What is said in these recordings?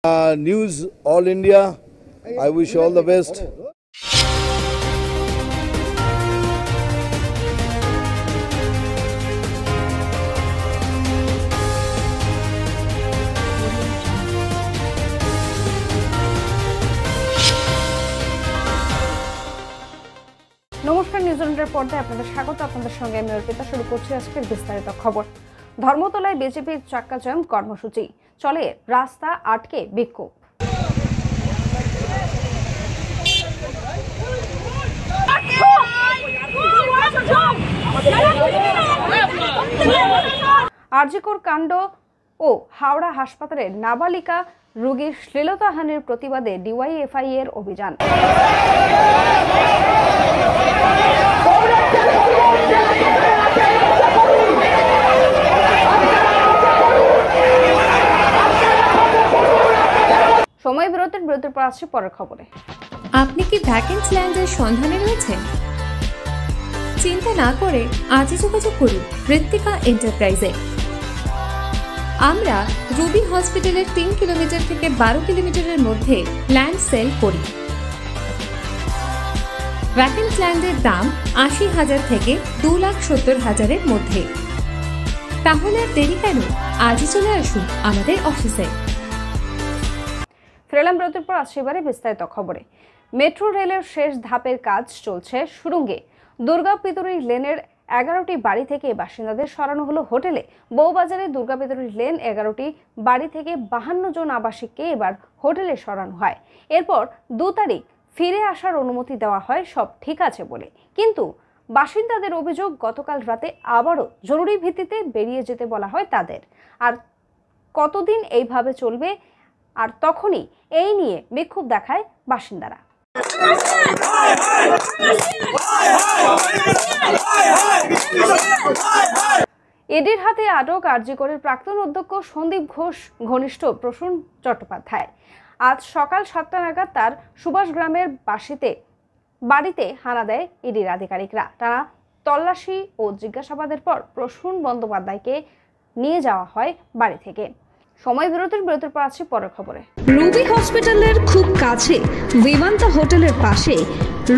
News All India, I wish you all the best. নমস্কার, নিউজিল্যান্ডের পর্দায় আপনাদের স্বাগত। আপনাদের সঙ্গে আমি অর্পিতা। শুরু করছি আজকের বিস্তারিত খবর। ধর্মতলায় বিজেপির চাক্কাজাম কর্মসূচি চলে, রাস্তা আটকে বিক্ষোভ। আরজিকর কাণ্ড ও হাওড়া হাসপাতালে নাবালিকা রোগীর শ্লীলতাহানির প্রতিবাদে ডিওয়াইএফআই এর অভিযান। সময় বিরতির পর আসছে পরের খবরে। আপনি কি ভ্যাকেন্সি ল্যান্ডের সন্ধানে রয়েছেন? চিন্তা না করে আজই যোগাযোগ করুন ঋত্বিকা এন্টারপ্রাইজে। আমরা রুবি হসপিটালের 3 কিলোমিটার থেকে 12 কিলোমিটারের মধ্যে ল্যান্ড সেল করি। ভ্যাকেন্সি ল্যান্ডের দাম 80,000 থেকে 2,70,000-এর মধ্যে। তাহলে আর দেরি কেন, আজই চলে আসুন আমাদের অফিসে। ফেরালাম বিরতির পর আসছে এবারে বিস্তারিত খবরে। মেট্রো রেলের শেষ ধাপের কাজ চলছে সুরঙ্গে। দুর্গাপিতুরি লেনের 11টি বাড়ি থেকে বাসিন্দাদের সরানো হলো হোটেলে। বউবাজারে দুর্গাপিতুরি লেন 11টি বাড়ি থেকে 52 জন আবাসিককে এবার হোটেলে সরানো হয়। এরপর 2 তারিখ ফিরে আসার অনুমতি দেওয়া হয় সব ঠিক আছে বলে। কিন্তু বাসিন্দাদের অভিযোগ, গতকাল রাতে আবারও জরুরি ভিত্তিতে বেরিয়ে যেতে বলা হয় তাদের। আর কতদিন এইভাবে চলবে? আর তখনই এই নিয়ে বিক্ষোভ দেখায় বাসিন্দারা। ইডির হাতে আটক আরজিকরের প্রাক্তন অধ্যক্ষ সন্দীপ ঘোষ ঘনিষ্ঠ প্রসূন চট্টোপাধ্যায়। আজ সকাল 7টা নাগাদ তার সুভাষ গ্রামের বাড়িতে হানা দেয় ইডির আধিকারিকরা। টানা তল্লাশি ও জিজ্ঞাসাবাদের পর প্রসূন বন্দ্যোপাধ্যায়কে নিয়ে যাওয়া হয় বাড়ি থেকে। সময় বিরতির পর আছে পরের খবরে। রুবি হসপিটালের খুব কাছে বিমান্তা হোটেলের পাশে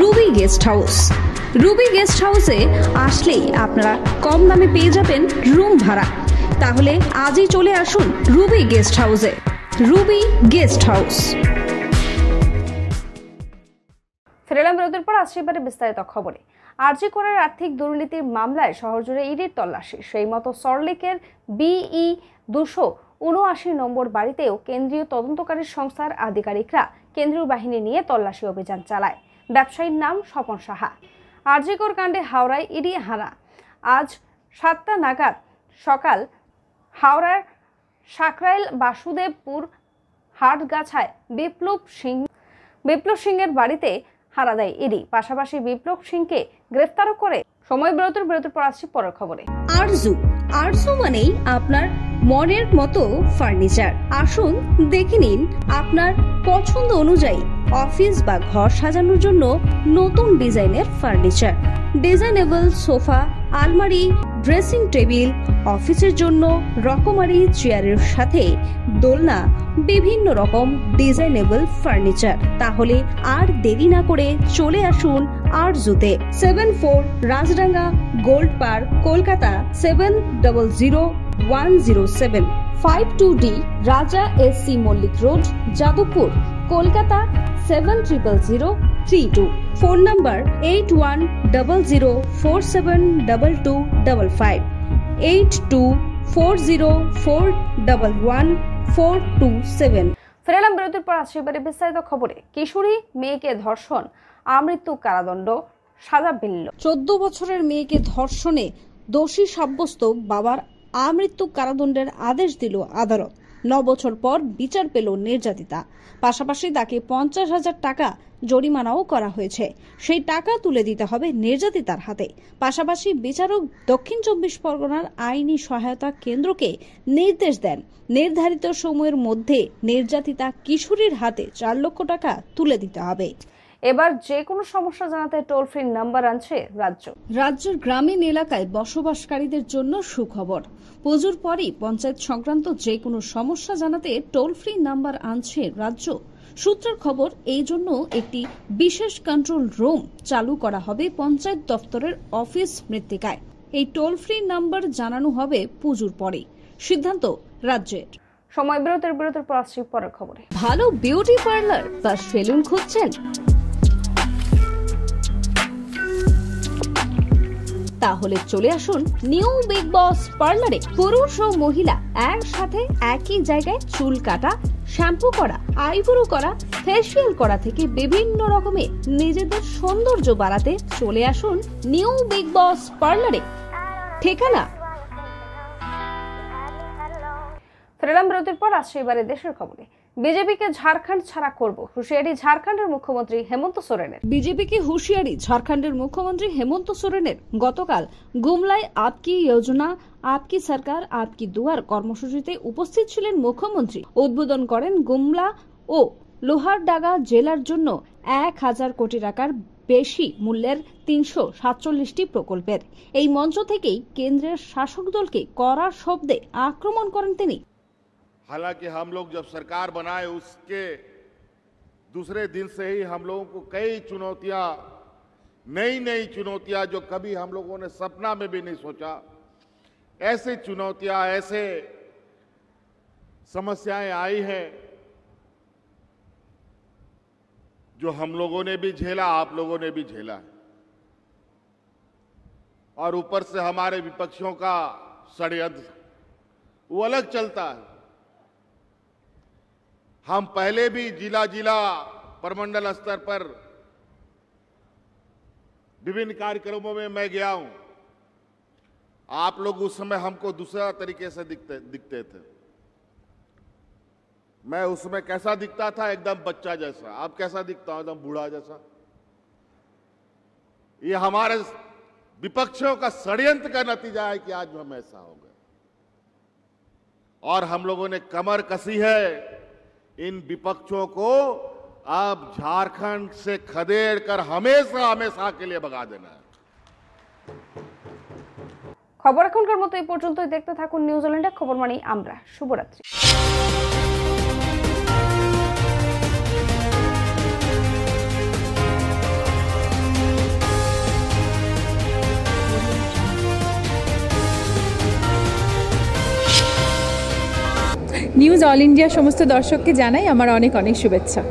রুবি গেস্ট হাউস। রুবি গেস্ট হাউসে আসলেই আপনারা কম দামে পেয়ে যাবেন রুম ভাড়া। তাহলে আজই চলে আসুন রুবি গেস্ট হাউসে। Ruby guest house. ফেরালাম বিরতির পর আসছে এবারে বিস্তারিত খবরে। আরজিকরের আর্থিক দুর্নীতির মামলায় শহরজুড়ে ইডির তল্লাশি। সেই মতো সল্টলেকের BE 279 নম্বর বাড়িতেও কেন্দ্রীয় তদন্তকারী সংস্থার আধিকারিকরা কেন্দ্রীয় বাহিনী নিয়ে তল্লাশি অভিযান চালায়। ব্যবসায়ীর নাম স্বপন সাহা। আরজিকর কাণ্ডে হাওড়ায় ইডি হানা। আজ 7টা নাগাদ সকাল হাওড়ার সাকরাইল বাসুদেবপুর হাটগাছায় বিপ্লব সিংয়ের বাড়িতে হানা দেয় ইডি। পাশাপাশি বিপ্লব সিংকে গ্রেফতারও করে। সময় বিরতির পর আসছি পরের খবরে। আরজু মানেই আপনার মনের মতো ফার্নিচার। আসুন দেখে নিন আপনার পছন্দ অনুযায়ী অফিস বা ঘর সাজানোর জন্য নতুন ডিজাইনের ফার্নিচার। ডিজাইনেবল সোফা, আলমারি, ড্রেসিং টেবিল, অফিসের জন্য রকমারি চেয়ারের সাথে দোলনা, বিভিন্ন রকম ডিজাইনেবল ফার্নিচার। তাহলে আর দেরি না করে চলে আসুন আরজুতে। 74 Rajdanga gold park, Kolkata 700107। 52D Raja SC Mallick road, Jadavpur, Kolkata 700032। Phone number 8100472255, 8240411427। ফেরালাম বিরতির পর আসছে এবারে বিস্তারিত খবরে। কিশোরী মেয়েকে ধর্ষণ, আমৃত্যু কারাদণ্ড, সাজা মিলল। 14 বছরের মেয়েকে ধর্ষণে দোষী সাব্যস্ত বাবার আমৃত্যু কারাদণ্ডের আদেশ দিল আদালত। 9 বছর পর বিচার পেল নির্যাতিতা। পাশাপাশি তাকে 50,000 টাকা জরিমানাও করা হয়েছে। সেই টাকা তুলে দিতে হবে নির্যাতিতার হাতে। পাশাপাশি বিচারক দক্ষিণ 24 পরগনার আইনি সহায়তা কেন্দ্রকে নির্দেশ দেন নির্ধারিত সময়ের মধ্যে নির্যাতিতা কিশোরীর হাতে 4 লক্ষ টাকা তুলে দিতে হবে। এবার যে কোনো সমস্যা জানাতে টোল ফ্রি নাম্বার আনছে রাজ্য। রাজ্যের গ্রামীণ এলাকায় বসবাসকারীদের জন্য সুখবর। পুজোর পরই পঞ্চায়েত সংক্রান্ত যে কোনো সমস্যা জানাতে টোল ফ্রি নাম্বার আনছে রাজ্য। সূত্রের খবর, এই জন্য একটি বিশেষ কন্ট্রোল রুম চালু করা হবে পঞ্চায়েত দপ্তরের অফিস মৃত্তিকায়। এই টোল ফ্রি নাম্বার জানানো হবে পুজোর পরেই, সিদ্ধান্ত রাজ্যের। সময় বিরতির পর আসছি পরের খবরে। ভালো বিউটি পার্লার বা সেলুন খুঁজছেন? তাহলে চলে আসুন নিউ বিগ বস পার্লারে। পুরুষ ও মহিলা একসাথে একই জায়গায় চুল কাটা, শ্যাম্পু করা, আইব্রো করা, ফেসিয়াল করা থেকে বিভিন্ন রকমের নিজেদের সৌন্দর্য বাড়াতে চলে আসুন নিউ বিগ বস পার্লারে। ঠিকানা ফেরালাম বিরতির পর আসছে এবারে দেশের খবরে। বিজেপিকে ঝাড়খণ্ড ছাড়া করব, হুঁশিয়ারি ঝাড়খণ্ডের মুখ্যমন্ত্রী হেমন্ত সোরেনের। বিজেপিকে হুঁশিয়ারি ঝাড়খণ্ডের মুখ্যমন্ত্রী হেমন্ত সোরেনের। গতকাল গুমলায় আপকি যোজনা আপকি সরকার আপকি দুয়ার কর্মসূচিতে উপস্থিত ছিলেন মুখ্যমন্ত্রী। উদ্বোধন করেন গুমলা ও লোহারডাগা জেলার জন্য 1000 কোটি টাকার বেশি মূল্যের 347টি প্রকল্পের। এই মঞ্চ থেকেই কেন্দ্রের শাসক দলকে কড়া শব্দে আক্রমণ করেন তিনি। हालांकि हम लोग जब सरकार बनाए उसके दूसरे दिन से ही हम लोगों को कई चुनौतियां, नई चुनौतियां जो कभी हम लोगों ने सपना में भी नहीं सोचा, ऐसे चुनौतियां, ऐसे समस्याएं आई हैं जो हम लोगों ने भी झेला, आप लोगों ने भी झेला है। और ऊपर से हमारे विपक्षियों का षड्यंत्र वो अलग चलता है। हम पहले भी जिला प्रमंडल स्तर पर विभिन्न कार्यक्रमों में मैं गया हूं। आप लोग उस समय हमको दूसरा तरीके से दिखते थे। मैं उसमें कैसा दिखता था? एकदम बच्चा जैसा। अब कैसा दिखता हूं? एकदम बूढ़ा जैसा। ये हमारे विपक्षियों का षड्यंत्र का नतीजा है कि आज हम ऐसा हो गए। और हम लोगों ने कमर कसी है। इन विपक्षों को अब झारखंड से खदेड़ कर हमेशा के लिए भगा देना है। খবর এখনকার মতো এই পর্যন্তই। দেখতে থাকুন নিউজিল্যান্ডের খবর মানে আমরা। শুভরাত্রি। নিউজ অল ইন্ডিয়া সমস্ত দর্শককে জানাই আমার অনেক শুভেচ্ছা।